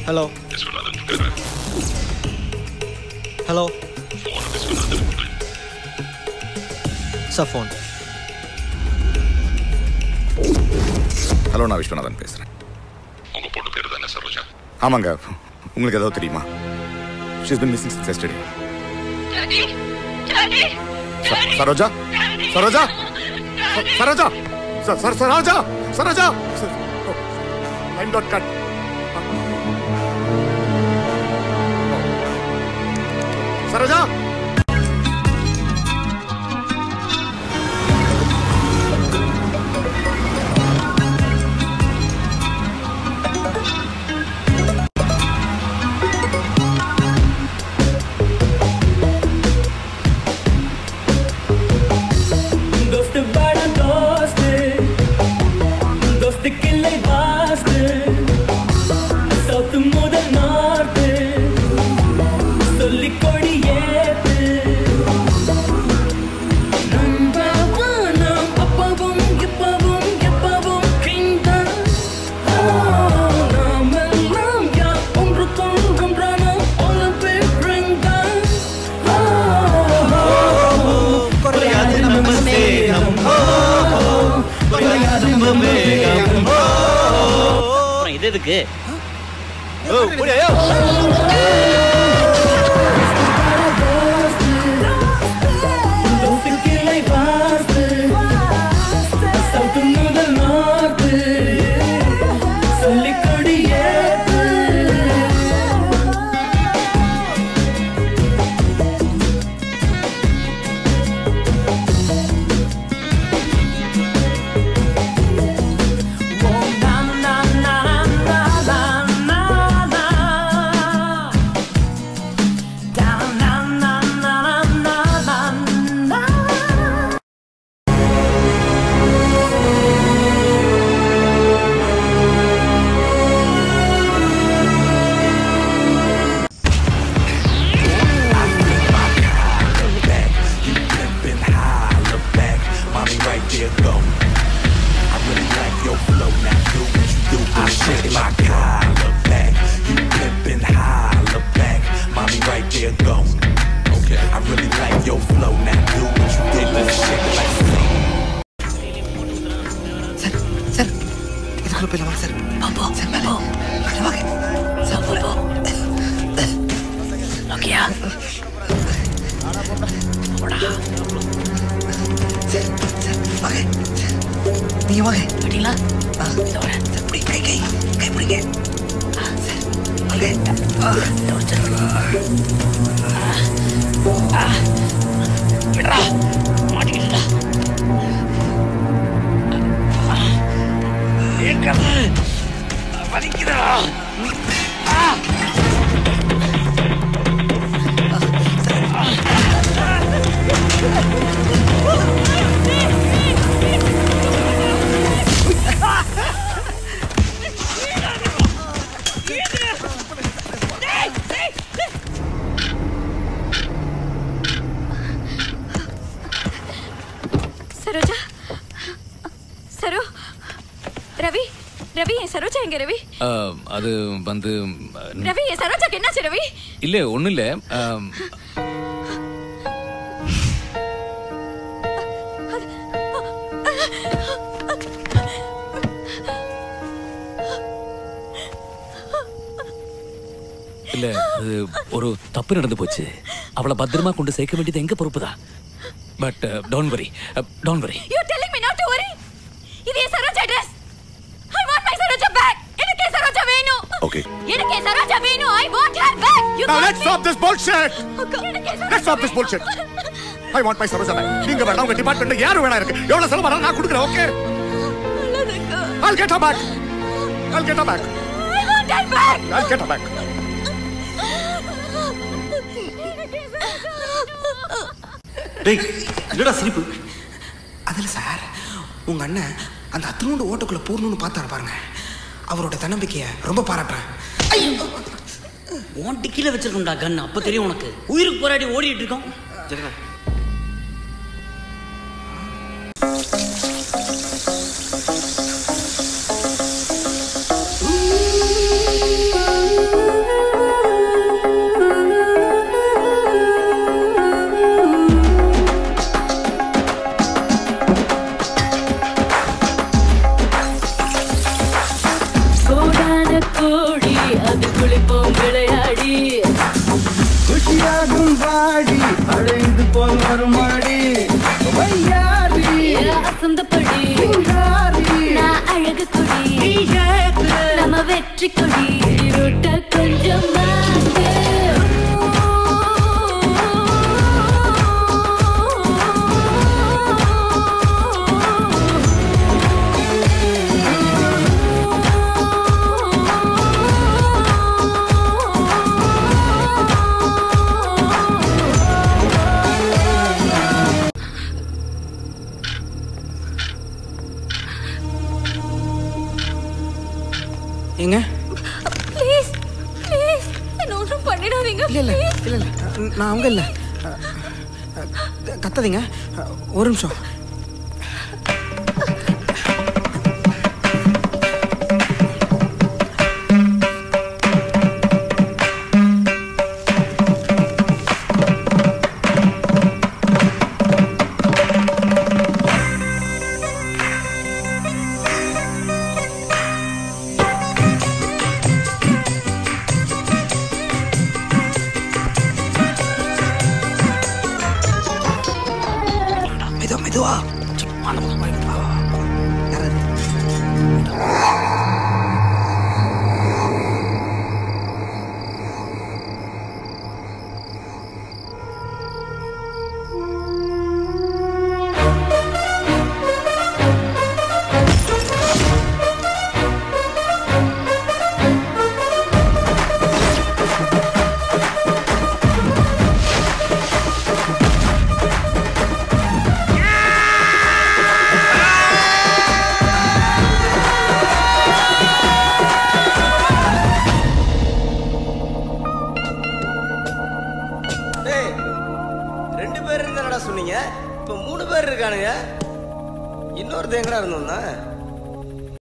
Hello hello sir phone. Hello, நான் விஸ்வநாதன் பேசுகிறேன். உங்க பொண்ணு பேர் தானே சரோஜா? ஆமாங்க. உங்களுக்கு ஏதாவது தெரியுமா? She's been missing since yesterday. Saroja, Saroja, Saroja, Saroja, Saroja. I'm not cut. Saroja. எதுக்கு அது வந்து ரவி, சரோஜாக்கு என்னாச்சு ரவி? இல்ல ஒண்ணும் இல்ல. இல்ல அது ஒரு தப்பு நடந்து போச்சு. அவளை பத்திரமா கொண்டு சேர்க்க வேண்டியது எங்க பொறுப்புதான். But don't worry, don't worry. You telling me not to worry? இது என் Saroja dress. I want my Saroja back. எனக்கு சரோஜா வேணும். Okay. எனக்கு சரோஜா வேணும். I want her back. Now let's stop this bullshit. Let's stop this bullshit. I want my Saroja back. நீங்க வேணா உங்க டிபார்ட்மென்ட்ல யாரு வேணா இருக்கு. எவ்வளவு செலவு வர நான் கொடுக்கிறேன். Okay. I'll get her back. I'll get her back. I want her back. I'll get her back. டேய், என்னடா சிரிப்பு? அதில் சார், உங்க அண்ணன் அந்த அத்தனோண்டு ஓட்டுக்குள்ள போடணும்னு பார்த்தாரு பாருங்க. அவரோட தன்னம்பிக்கையை ரொம்ப பாராட்டுறேன். ஓன்ட்டு கீழே வச்சிருக்கோம்டா கன். அப்போ தெரியும் உனக்கு. உயிருக்கு போராடி ஓடிட்டு இருக்கோம். சரிடா. போல் மறுமாடி அழகு கொடி நம்ம வெற்றி கொடி கொஞ்சம் ஏங்க ப்ளீஸ் ப்ளீஸ் என்ன ஒன்றும் பண்ணிடாதீங்க. இல்ல இல்ல இல்ல இல்ல நான் அவங்க இல்ல கத்தாதீங்க ஒரு நிமிஷம். மெதுவா சொன்னீங்க. இப்ப 3 பேர் இருக்கானுங்க. இன்னொருத்தன் எங்கடா இருந்தோம்னா